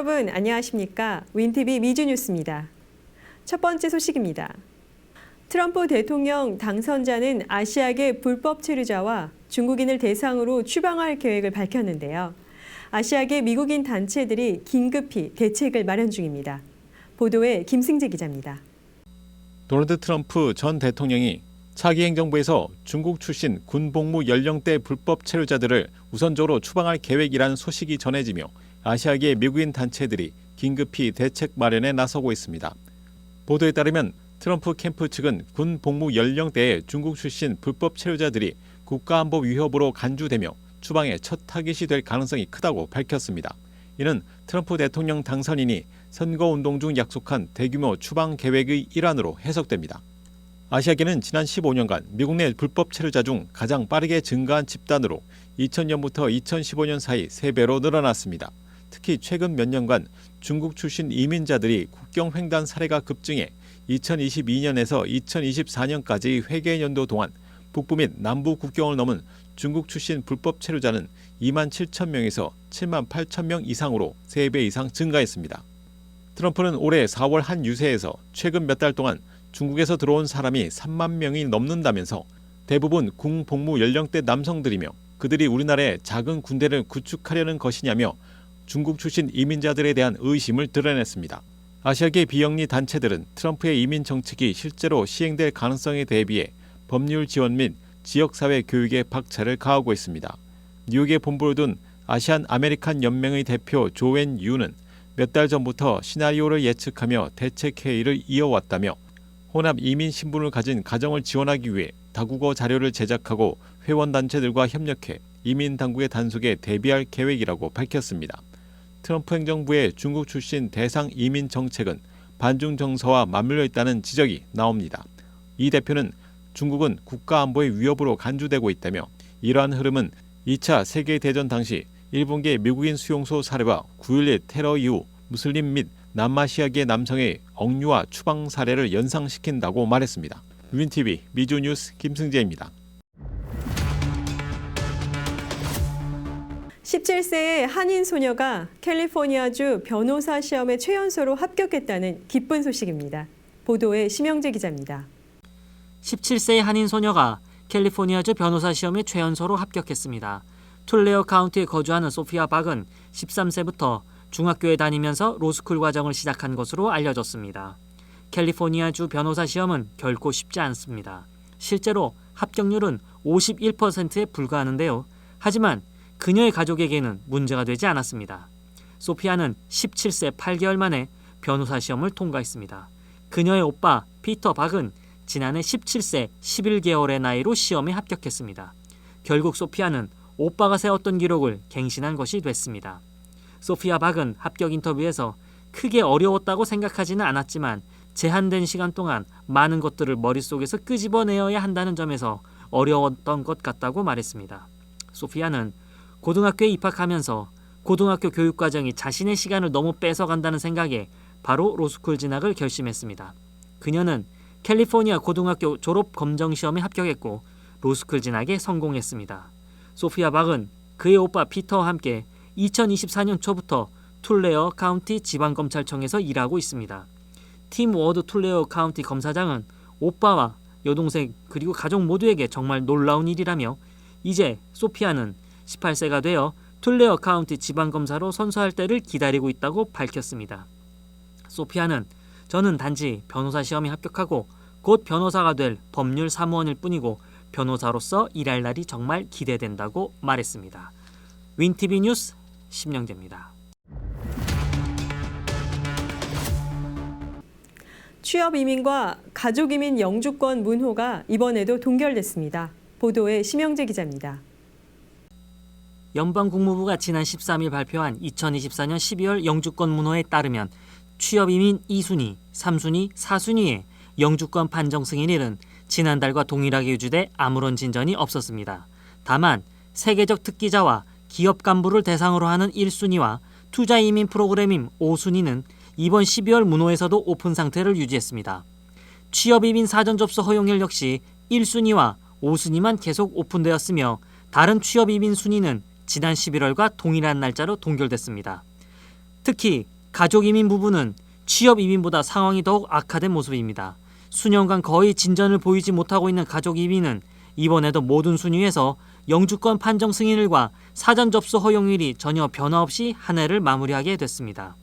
여러분 안녕하십니까? 윈TV 미주뉴스입니다. 첫 번째 소식입니다. 트럼프 대통령 당선자는 아시아계 불법 체류자와 중국인을 대상으로 추방할 계획을 밝혔는데요. 아시아계 미국인 단체들이 긴급히 대책을 마련 중입니다. 보도에 김승재 기자입니다. 도널드 트럼프 전 대통령이 차기 행정부에서 중국 출신 군복무 연령대 불법 체류자들을 우선적으로 추방할 계획이라는 소식이 전해지며 아시아계 미국인 단체들이 긴급히 대책 마련에 나서고 있습니다. 보도에 따르면 트럼프 캠프 측은 군 복무 연령대의 중국 출신 불법 체류자들이 국가안보 위협으로 간주되며 추방의 첫 타깃이 될 가능성이 크다고 밝혔습니다. 이는 트럼프 대통령 당선인이 선거운동 중 약속한 대규모 추방 계획의 일환으로 해석됩니다. 아시아계는 지난 15년간 미국 내 불법 체류자 중 가장 빠르게 증가한 집단으로 2000년부터 2015년 사이 3배로 늘어났습니다. 특히 최근 몇 년간 중국 출신 이민자들이 국경 횡단 사례가 급증해 2022년에서 2024년까지 회계 연도 동안 북부 및 남부 국경을 넘은 중국 출신 불법 체류자는 2만 7천 명에서 7만 8천 명 이상으로 3배 이상 증가했습니다. 트럼프는 올해 4월 한 유세에서 최근 몇 달 동안 중국에서 들어온 사람이 3만 명이 넘는다면서 대부분 군복무 연령대 남성들이며 그들이 우리나라에 작은 군대를 구축하려는 것이냐며 중국 출신 이민자들에 대한 의심을 드러냈습니다. 아시아계 비영리 단체들은 트럼프의 이민 정책이 실제로 시행될 가능성에 대비해 법률 지원 및 지역사회 교육에 박차를 가하고 있습니다. 뉴욕에 본부를 둔 아시안 아메리칸 연맹의 대표 조앤 유는 몇 달 전부터 시나리오를 예측하며 대책 회의를 이어왔다며 혼합 이민 신분을 가진 가정을 지원하기 위해 다국어 자료를 제작하고 회원단체들과 협력해 이민 당국의 단속에 대비할 계획이라고 밝혔습니다. 트럼프 행정부의 중국 출신 대상 이민 정책은 반중 정서와 맞물려 있다는 지적이 나옵니다. 이 대표는 중국은 국가안보의 위협으로 간주되고 있다며 이러한 흐름은 2차 세계대전 당시 일본계 미국인 수용소 살해와 9.11 테러 이후 무슬림 및 남아시아계 남성의 억류와 추방 사례를 연상시킨다고 말했습니다. 윈TV 미주뉴스 김승재입니다. 17세의 한인 소녀가 캘리포니아주 변호사 시험에 최연소로 합격했다는 기쁜 소식입니다. 보도에 심영재 기자입니다. 17세의 한인 소녀가 캘리포니아주 변호사 시험에 최연소로 합격했습니다. 툴레어 카운티에 거주하는 소피아 박은 13세부터 중학교에 다니면서 로스쿨 과정을 시작한 것으로 알려졌습니다. 캘리포니아주 변호사 시험은 결코 쉽지 않습니다. 실제로 합격률은 51%에 불과하는데요. 하지만 그녀의 가족에게는 문제가 되지 않았습니다. 소피아는 17세 8개월 만에 변호사 시험을 통과했습니다. 그녀의 오빠 피터 박은 지난해 17세 11개월의 나이로 시험에 합격했습니다. 결국 소피아는 오빠가 세웠던 기록을 갱신한 것이 됐습니다. 소피아 박은 합격 인터뷰에서 크게 어려웠다고 생각하지는 않았지만 제한된 시간 동안 많은 것들을 머릿속에서 끄집어내어야 한다는 점에서 어려웠던 것 같다고 말했습니다. 소피아는 고등학교에 입학하면서 고등학교 교육과정이 자신의 시간을 너무 뺏어간다는 생각에 바로 로스쿨 진학을 결심했습니다. 그녀는 캘리포니아 고등학교 졸업 검정 시험에 합격했고 로스쿨 진학에 성공했습니다. 소피아 박은 그의 오빠 피터와 함께 2024년 초부터 툴레어 카운티 지방검찰청에서 일하고 있습니다. 팀 워드 툴레어 카운티 검사장은 오빠와 여동생 그리고 가족 모두에게 정말 놀라운 일이라며 이제 소피아는 18세가 되어 툴레어 카운티 지방검사로 선서할 때를 기다리고 있다고 밝혔습니다. 소피아는 저는 단지 변호사 시험에 합격하고 곧 변호사가 될 법률 사무원일 뿐이고 변호사로서 일할 날이 정말 기대된다고 말했습니다. 윈TV 뉴스 심영재입니다. 취업 이민과 가족 이민 영주권 문호가 이번에도 동결됐습니다. 보도에 심영재 기자입니다. 연방국무부가 지난 13일 발표한 2024년 12월 영주권 문호에 따르면 취업 이민 2순위, 3순위, 4순위의 영주권 판정 승인일은 지난달과 동일하게 유지돼 아무런 진전이 없었습니다. 다만 세계적 특기자와 기업 간부를 대상으로 하는 1순위와 투자 이민 프로그램인 5순위는 이번 12월 문호에서도 오픈 상태를 유지했습니다. 취업 이민 사전 접수 허용일 역시 1순위와 5순위만 계속 오픈되었으며 다른 취업 이민 순위는 지난 11월과 동일한 날짜로 동결됐습니다. 특히 가족 이민 부부는 취업 이민보다 상황이 더욱 악화된 모습입니다. 수년간 거의 진전을 보이지 못하고 있는 가족 이민은 이번에도 모든 순위에서 영주권 판정 승인일과 사전 접수 허용일이 전혀 변화 없이 한 해를 마무리하게 됐습니다.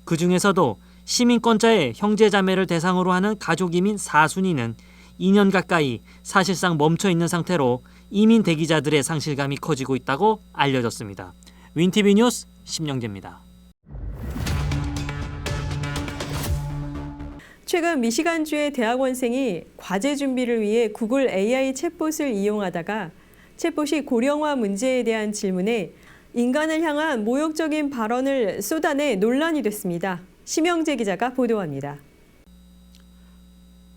그 중에서도 시민권자의 형제자매를 대상으로 하는 가족 이민 4순위는 2년 가까이 사실상 멈춰 있는 상태로 이민 대기자들의 상실감이 커지고 있다고 알려졌습니다. 윈티비 뉴스 심영재입니다. 최근 미시간주의 대학원생이 과제 준비를 위해 구글 AI 챗봇을 이용하다가 챗봇이 고령화 문제에 대한 질문에 인간을 향한 모욕적인 발언을 쏟아내 논란이 됐습니다. 심영재 기자가 보도합니다.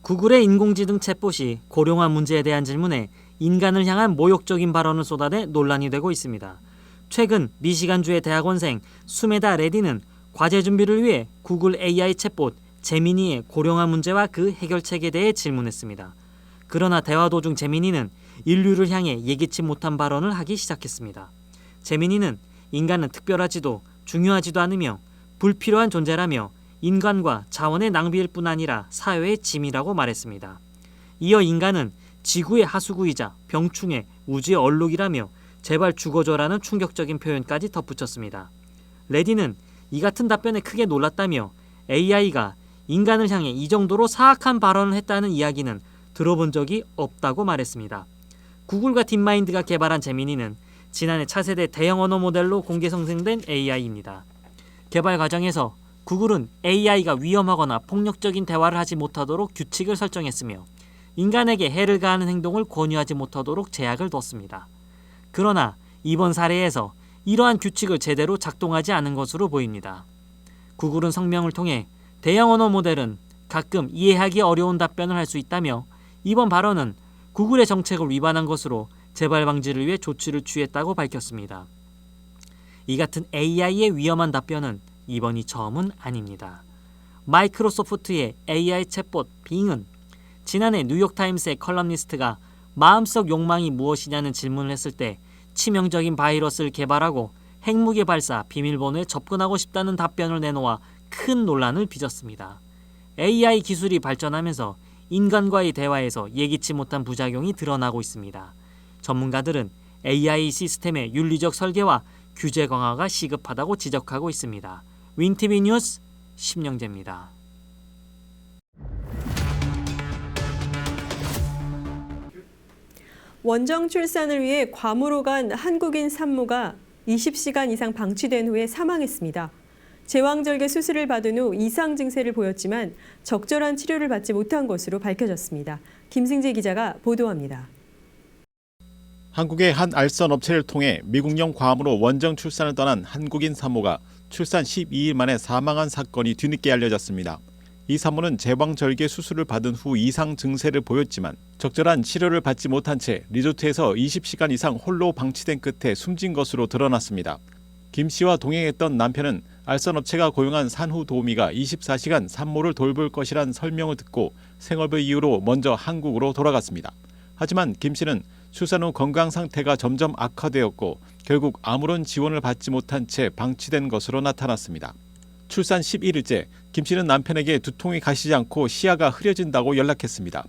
구글의 인공지능 챗봇이 고령화 문제에 대한 질문에 인간을 향한 모욕적인 발언을 쏟아내 논란이 되고 있습니다. 최근 미시간주의 대학원생 수메다 레디는 과제 준비를 위해 구글 AI 챗봇 제미니의 고령화 문제와 그 해결책에 대해 질문했습니다. 그러나 대화 도중 제미니는 인류를 향해 예기치 못한 발언을 하기 시작했습니다. 제미니는 인간은 특별하지도 중요하지도 않으며 불필요한 존재라며 인간과 자원의 낭비일 뿐 아니라 사회의 짐이라고 말했습니다. 이어 인간은 지구의 하수구이자 병충해 우주의 얼룩이라며 제발 죽어줘라는 충격적인 표현까지 덧붙였습니다. 레디는 이 같은 답변에 크게 놀랐다며 AI가 인간을 향해 이 정도로 사악한 발언을 했다는 이야기는 들어본 적이 없다고 말했습니다. 구글과 딥마인드가 개발한 제미니는 지난해 차세대 대형 언어 모델로 공개 생성된 AI입니다. 개발 과정에서 구글은 AI가 위험하거나 폭력적인 대화를 하지 못하도록 규칙을 설정했으며 인간에게 해를 가하는 행동을 권유하지 못하도록 제약을 뒀습니다. 그러나 이번 사례에서 이러한 규칙을 제대로 작동하지 않은 것으로 보입니다. 구글은 성명을 통해 대형 언어 모델은 가끔 이해하기 어려운 답변을 할 수 있다며 이번 발언은 구글의 정책을 위반한 것으로 재발 방지를 위해 조치를 취했다고 밝혔습니다. 이 같은 AI의 위험한 답변은 이번이 처음은 아닙니다. 마이크로소프트의 AI 챗봇 빙은 지난해 뉴욕타임스의 컬럼니스트가 마음속 욕망이 무엇이냐는 질문을 했을 때 치명적인 바이러스를 개발하고 핵무기 발사 비밀번호에 접근하고 싶다는 답변을 내놓아 큰 논란을 빚었습니다. AI 기술이 발전하면서 인간과의 대화에서 예기치 못한 부작용이 드러나고 있습니다. 전문가들은 AI 시스템의 윤리적 설계와 규제 강화가 시급하다고 지적하고 있습니다. 윈티비 뉴스 심영재입니다. 원정 출산을 위해 괌으로 간 한국인 산모가 20시간 이상 방치된 후에 사망했습니다. 제왕절개 수술을 받은 후 이상 증세를 보였지만 적절한 치료를 받지 못한 것으로 밝혀졌습니다. 김승재 기자가 보도합니다. 한국의 한 알선 업체를 통해 미국령 괌으로 원정 출산을 떠난 한국인 산모가 출산 12일 만에 사망한 사건이 뒤늦게 알려졌습니다. 이 산모는 제왕절개 수술을 받은 후 이상 증세를 보였지만 적절한 치료를 받지 못한 채 리조트에서 20시간 이상 홀로 방치된 끝에 숨진 것으로 드러났습니다. 김 씨와 동행했던 남편은 알선 업체가 고용한 산후 도우미가 24시간 산모를 돌볼 것이란 설명을 듣고 생업의 이유로 먼저 한국으로 돌아갔습니다. 하지만 김 씨는 출산 후 건강 상태가 점점 악화되었고 결국 아무런 지원을 받지 못한 채 방치된 것으로 나타났습니다. 출산 11일째 김 씨는 남편에게 두통이 가시지 않고 시야가 흐려진다고 연락했습니다.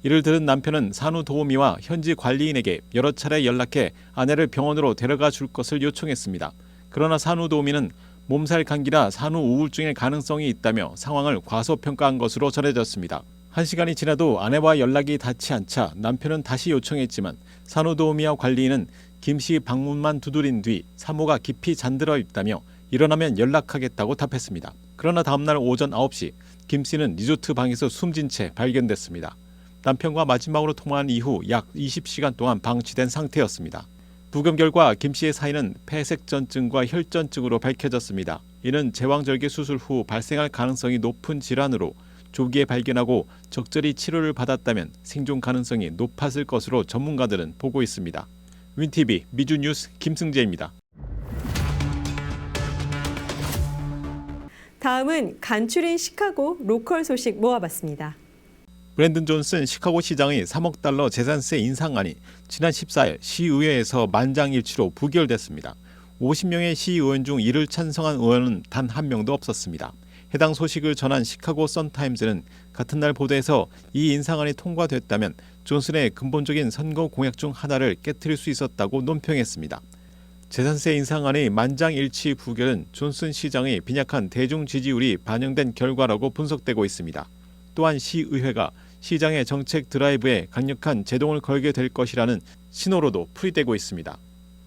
이를 들은 남편은 산후 도우미와 현지 관리인에게 여러 차례 연락해 아내를 병원으로 데려가 줄 것을 요청했습니다. 그러나 산후 도우미는 몸살 감기나 산후 우울증의 가능성이 있다며 상황을 과소평가한 것으로 전해졌습니다. 1시간이 지나도 아내와 연락이 닿지 않자 남편은 다시 요청했지만 산후 도우미와 관리인은 김 씨 방문만 두드린 뒤 산모가 깊이 잠들어 있다며 일어나면 연락하겠다고 답했습니다. 그러나 다음날 오전 9시 김 씨는 리조트 방에서 숨진 채 발견됐습니다. 남편과 마지막으로 통화한 이후 약 20시간 동안 방치된 상태였습니다. 부검 결과 김 씨의 사인은 폐색전증과 혈전증으로 밝혀졌습니다. 이는 제왕절개 수술 후 발생할 가능성이 높은 질환으로 조기에 발견하고 적절히 치료를 받았다면 생존 가능성이 높았을 것으로 전문가들은 보고 있습니다. 윈티비 미주 뉴스 김승재입니다. 다음은 간추린 시카고 로컬 소식 모아봤습니다. 브랜든 존슨 시카고 시장의 3억 달러 재산세 인상안이 지난 14일 시의회에서 만장일치로 부결됐습니다. 50명의 시의원 중 이를 찬성한 의원은 단 한 명도 없었습니다. 해당 소식을 전한 시카고 선타임즈는 같은 날 보도에서 이 인상안이 통과됐다면 존슨의 근본적인 선거 공약 중 하나를 깨트릴 수 있었다고 논평했습니다. 재산세 인상안의 만장일치 부결은 존슨 시장의 빈약한 대중 지지율이 반영된 결과라고 분석되고 있습니다. 또한 시의회가 시장의 정책 드라이브에 강력한 제동을 걸게 될 것이라는 신호로도 풀이되고 있습니다.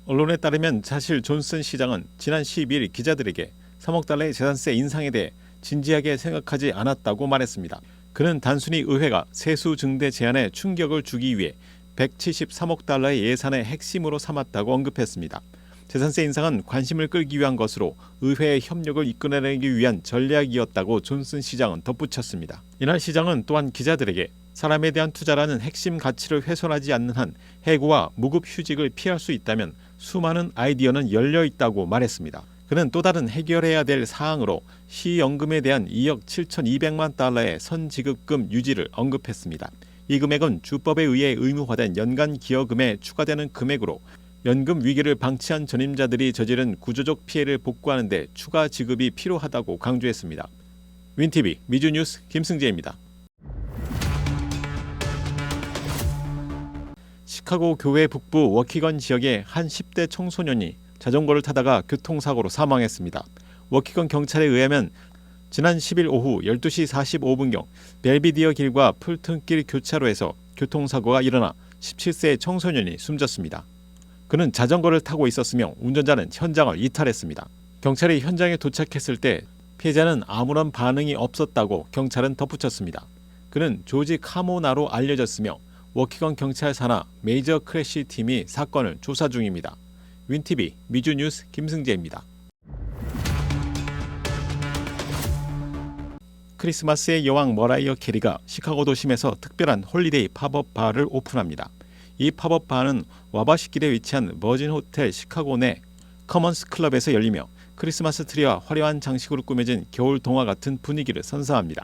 언론에 따르면 사실 존슨 시장은 지난 12일 기자들에게 3억 달러의 재산세 인상에 대해 진지하게 생각하지 않았다고 말했습니다. 그는 단순히 의회가 세수 증대 제안에 충격을 주기 위해 173억 달러의 예산의 핵심으로 삼았다고 언급했습니다. 재산세 인상은 관심을 끌기 위한 것으로 의회의 협력을 이끌어내기 위한 전략이었다고 존슨 시장은 덧붙였습니다. 이날 시장은 또한 기자들에게 사람에 대한 투자라는 핵심 가치를 훼손하지 않는 한 해고와 무급 휴직을 피할 수 있다면 수많은 아이디어는 열려 있다고 말했습니다. 그는 또 다른 해결해야 될 사항으로 시연금에 대한 2억 7,200만 달러의 선지급금 유지를 언급했습니다. 이 금액은 주법에 의해 의무화된 연간 기여금에 추가되는 금액으로 연금 위기를 방치한 전임자들이 저지른 구조적 피해를 복구하는 데 추가 지급이 필요하다고 강조했습니다. 윈TV 미주뉴스 김승재입니다. 시카고 교외 북부 워키건 지역의 한 10대 청소년이 자전거를 타다가 교통사고로 사망했습니다. 워키건 경찰에 의하면 지난 10일 오후 12시 45분경 벨비디어 길과 풀튼길 교차로에서 교통사고가 일어나 17세 청소년이 숨졌습니다. 그는 자전거를 타고 있었으며 운전자는 현장을 이탈했습니다. 경찰이 현장에 도착했을 때 피해자는 아무런 반응이 없었다고 경찰은 덧붙였습니다. 그는 조지 카모나로 알려졌으며 워키건 경찰 산하 메이저 크래시 팀이 사건을 조사 중입니다. 윈TV 미주뉴스 김승재입니다. 크리스마스의 여왕 머라이어 캐리가 시카고 도심에서 특별한 홀리데이 팝업 바를 오픈합니다. 이 팝업 바는 와바시길에 위치한 버진 호텔 시카고 내 커먼스 클럽에서 열리며 크리스마스 트리와 화려한 장식으로 꾸며진 겨울 동화 같은 분위기를 선사합니다.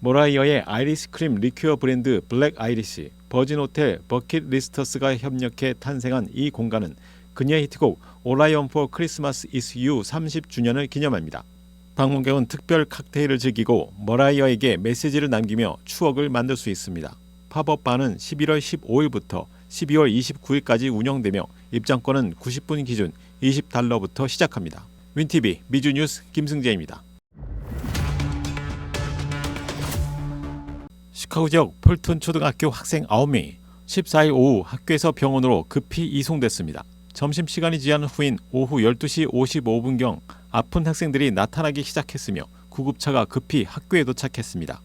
머라이어의 아이리시 크림 리큐어 브랜드 블랙 아이리시, 버진 호텔 버킷 리스터스가 협력해 탄생한 이 공간은 그녀의 히트곡 All I Want for Christmas is You 30주년을 기념합니다. 방문객은 특별 칵테일을 즐기고 머라이어에게 메시지를 남기며 추억을 만들 수 있습니다. 팝업 바는 11월 15일부터 12월 29일까지 운영되며 입장권은 90분 기준 $20부터 시작합니다. 윈TV 미주뉴스 김승재입니다. 시카고 지역 폴튼 초등학교 학생 9명이 14일 오후 학교에서 병원으로 급히 이송됐습니다. 점심시간이 지난 후인 오후 12시 55분경 아픈 학생들이 나타나기 시작했으며 구급차가 급히 학교에 도착했습니다.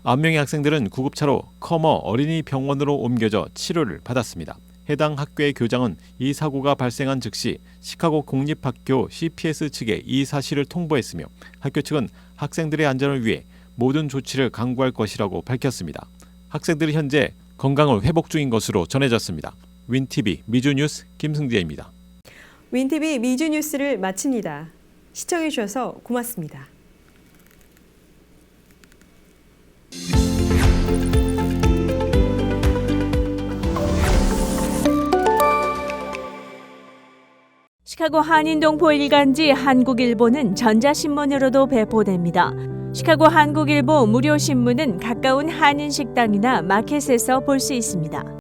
9명의 학생들은 구급차로 커머 어린이병원으로 옮겨져 치료를 받았습니다. 해당 학교의 교장은 이 사고가 발생한 즉시 시카고 공립학교 CPS 측에 이 사실을 통보했으며 학교 측은 학생들의 안전을 위해 모든 조치를 강구할 것이라고 밝혔습니다. 학생들이 현재 건강을 회복 중인 것으로 전해졌습니다. 윈TV 미주뉴스 김승재입니다. 윈TV 미주뉴스를 마칩니다. 시청해 주셔서 고맙습니다. 시카고 한인동포 일간지 한국일보는 전자신문으로도 배포됩니다. 시카고 한국일보 무료 신문은 가까운 한인식당이나 마켓에서 볼 수 있습니다.